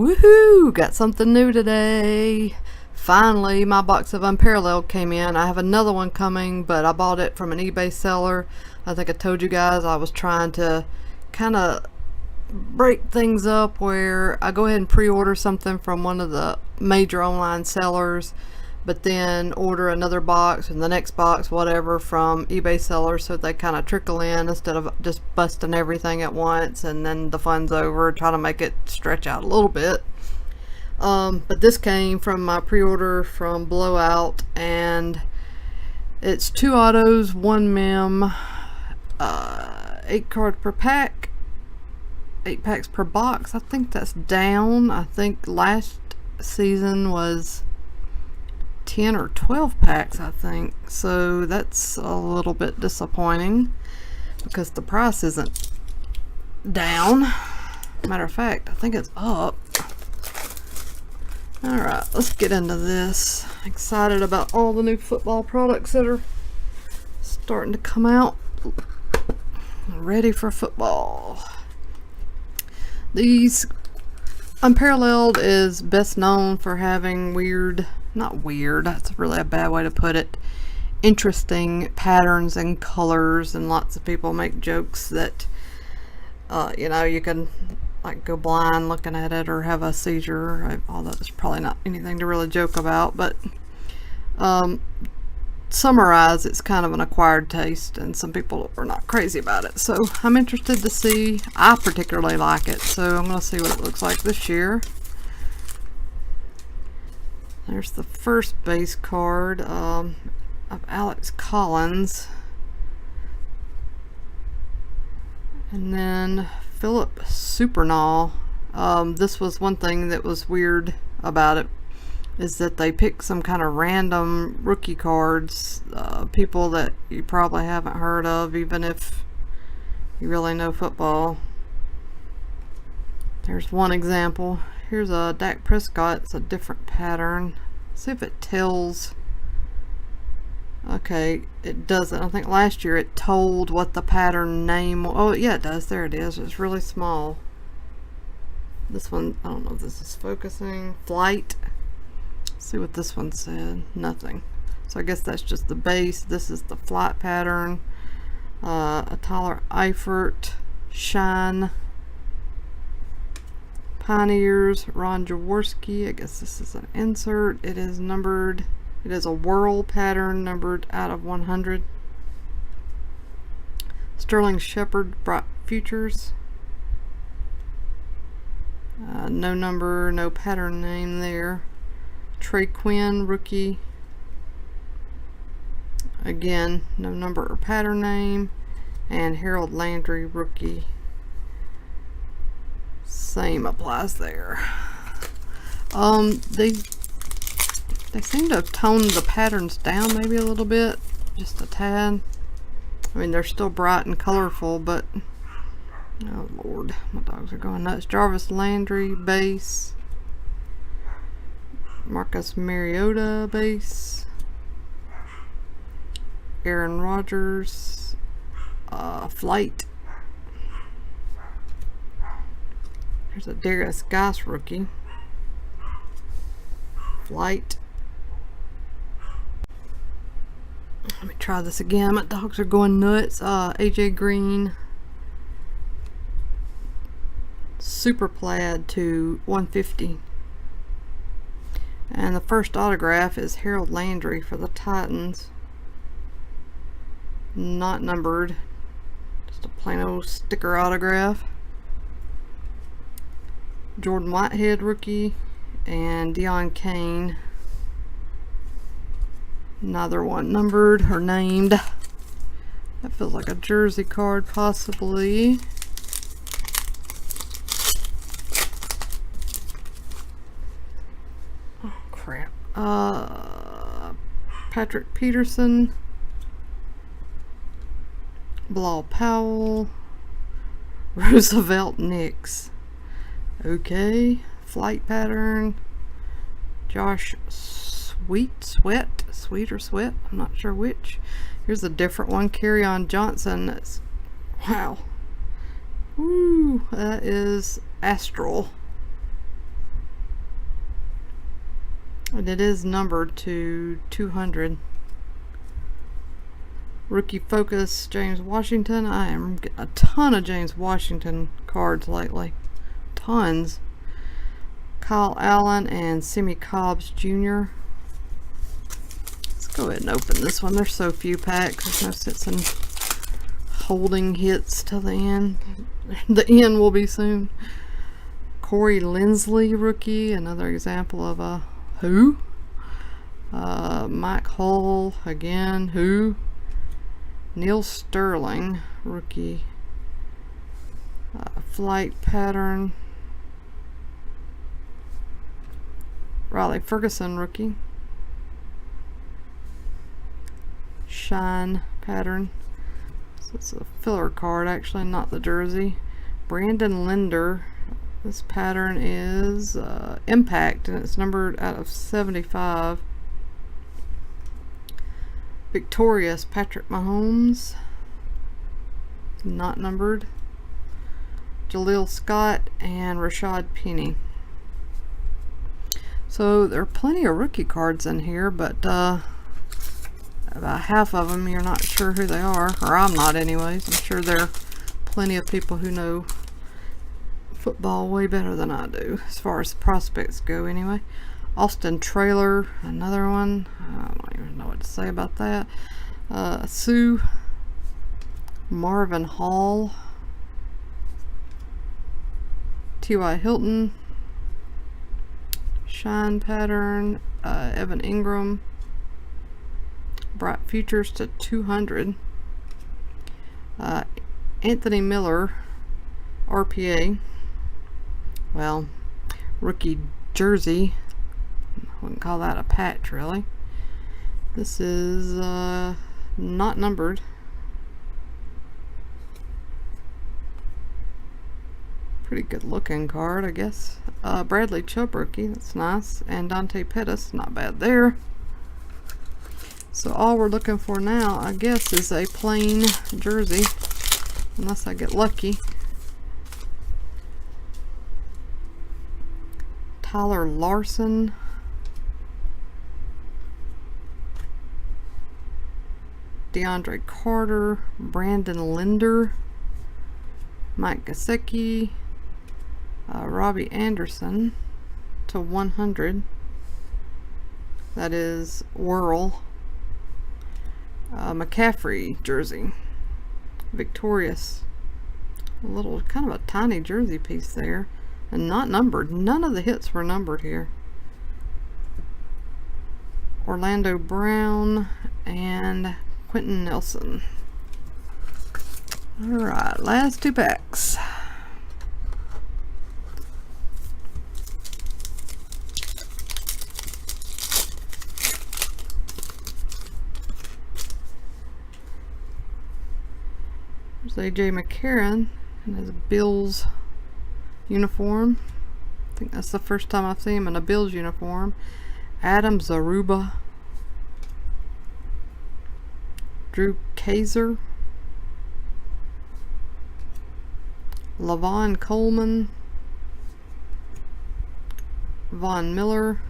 Woohoo! Got something new today. Finally, my box of Unparalleled came in. I have another one coming, but I bought it from an eBay seller. I think I told you guys I was trying to kind of break things up where I go ahead and pre-order something from one of the major online sellers, but then order another box and the next box, whatever, from eBay sellers, so they kind of trickle in instead of just busting everything at once and then the fun's over. Try to make it stretch out a little bit. But this came from my pre-order from Blowout, and it's 2 autos, 1 mem, 8 cards per pack, 8 packs per box. I think that's down. I think last season was 10 or 12 packs, I think. So that's a little bit disappointing because the price isn't down. Matter of fact, I think it's up. Alright, let's get into this. Excited about all the new football products that are starting to come out. Ready for football. These Unparalleled is best known for having not weird, that's really a bad way to put it, interesting patterns and colors, and lots of people make jokes that you can like go blind looking at it or have a seizure, although it's probably not anything to really joke about, but summarize, it's kind of an acquired taste and some people are not crazy about it. So I'm interested to see. I particularly like it, so I'm going to see what it looks like this year. There's the first base card of Alex Collins, and then Philip Supernall. This was one thing that was weird about it, is that they picked some kind of random rookie cards, people that you probably haven't heard of, even if you really know football. There's one example. Here's a Dak Prescott. It's a different pattern. See if it tells. Okay, it doesn't. I think last year it told what the pattern name. Oh yeah, it does. There it is. It's really small. This one, I don't know if this is focusing. Flight. Let's see what this one said. Nothing. So I guess that's just the base. This is the flight pattern. A Tyler Eifert, Shine, Pioneers, Ron Jaworski. I guess this is an insert. It is numbered. It is a whirl pattern, numbered out of 100. Sterling Shepard, Bright Futures. No number, no pattern name there. Trey Quinn, rookie. Again, no number or pattern name. And Harold Landry, rookie. Same applies there. They seem to have toned the patterns down maybe a little bit, just a tad. I mean, they're still bright and colorful, but oh Lord, my dogs are going nuts. Jarvis Landry, base. Marcus Mariota, base. Aaron Rodgers, flight. Here's a Darius Geis, rookie. Flight. Let me try this again. My dogs are going nuts. AJ Green, Super Plaid to 150. And the first autograph is Harold Landry for the Titans. Not numbered. Just a plain old sticker autograph. Jordan Whitehead, rookie. And Deion Kane. Neither one numbered or named. That feels like a jersey card, possibly. Oh crap. Patrick Peterson, Bilal Powell, Roosevelt Nix. Okay, flight pattern. Josh Sweet or Sweat, I'm not sure which. Here's a different one. Kerryon Johnson. Wow. Woo, that is Astral. And it is numbered to 200. Rookie Focus, James Washington. I am getting a ton of James Washington cards lately. Tons. Kyle Allen and Simi Cobbs Jr. Let's go ahead and open this one. There's so few packs. There's no sense in holding hits till the end. The end will be soon. Corey Linsley rookie. Another example of a who? Mike Hull again. Who? Neil Sterling rookie. Flight pattern. Riley Ferguson rookie. Shine pattern. So it's a filler card actually, not the jersey. Brandon Linder. This pattern is Impact and it's numbered out of 75. Victorious Patrick Mahomes. Not numbered. Jaleel Scott and Rashad Penny. So there are plenty of rookie cards in here, but about half of them you're not sure who they are, or I'm not anyways. I'm sure there are plenty of people who know football way better than I do, as far as the prospects go anyway. Austin Traylor, another one. I don't even know what to say about that. Sue. Marvin Hall. T.Y. Hilton. Shine pattern. Evan Ingram. Bright Futures to 200. Anthony Miller. RPA. Well, rookie jersey. I wouldn't call that a patch really. This is not numbered. Pretty good looking card, I guess. Bradley Chubb rookie, that's nice. And Dante Pettis, not bad there. So all we're looking for now, I guess, is a plain jersey, unless I get lucky. Tyler Larson. DeAndre Carter. Brandon Linder. Mike Gesicki. Robbie Anderson to 100. That is Whirl. McCaffrey jersey. Victorious. A little, kind of a tiny jersey piece there. And not numbered. None of the hits were numbered here. Orlando Brown and Quentin Nelson. Alright, last two packs. There's A.J. McCarron in his Bills uniform. I think that's the first time I've seen him in a Bills uniform. Adam Zaruba. Drew Kaiser. Lavon Coleman. Von Miller.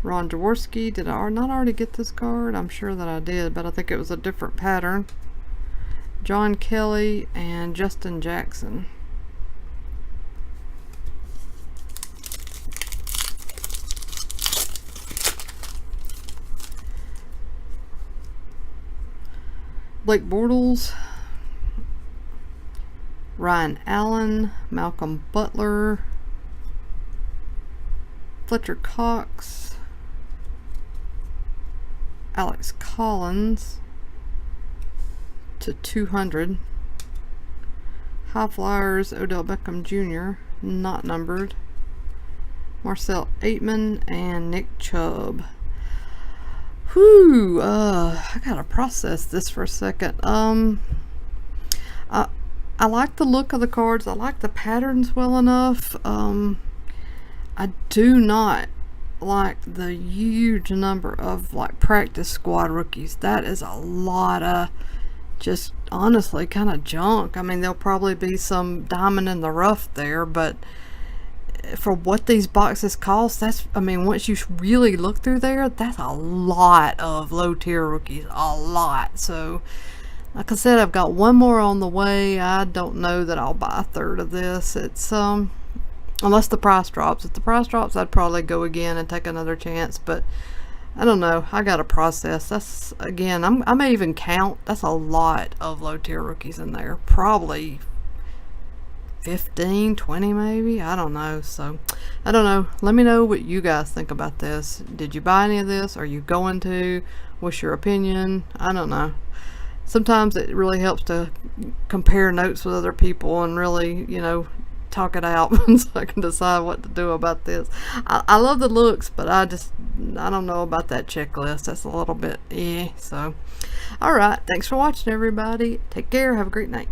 Ron Jaworski. Did I not already get this card? I'm sure that I did, but I think it was a different pattern. John Kelly and Justin Jackson. Blake Bortles, Ryan Allen, Malcolm Butler, Fletcher Cox, Alex Collins to 200. High Flyers, Odell Beckham Jr., not numbered. Marcel Aitman and Nick Chubb. Whew, I gotta process this for a second. I like the look of the cards. I like the patterns well enough. I do not like the huge number of like practice squad rookies. That is a lot of just honestly kind of junk. I mean, there'll probably be some diamond in the rough there, but for what these boxes cost, that's, I mean, once you really look through there, that's a lot of low tier rookies, a lot. So like I said, I've got one more on the way. I don't know that I'll buy a third of this. It's unless the price drops. If the price drops, I'd probably go again and take another chance, but I don't know. I got to process. That's, again, I may even count. That's a lot of low tier rookies in there. Probably 15, 20 maybe. I don't know. So I don't know. Let me know what you guys think about this. Did you buy any of this? Are you going to? What's your opinion? I don't know. Sometimes it really helps to compare notes with other people and really, talk it out so I can decide what to do about this. I love the looks, but I don't know about that checklist. That's a little bit so. All right, thanks for watching, everybody. Take care. Have a great night.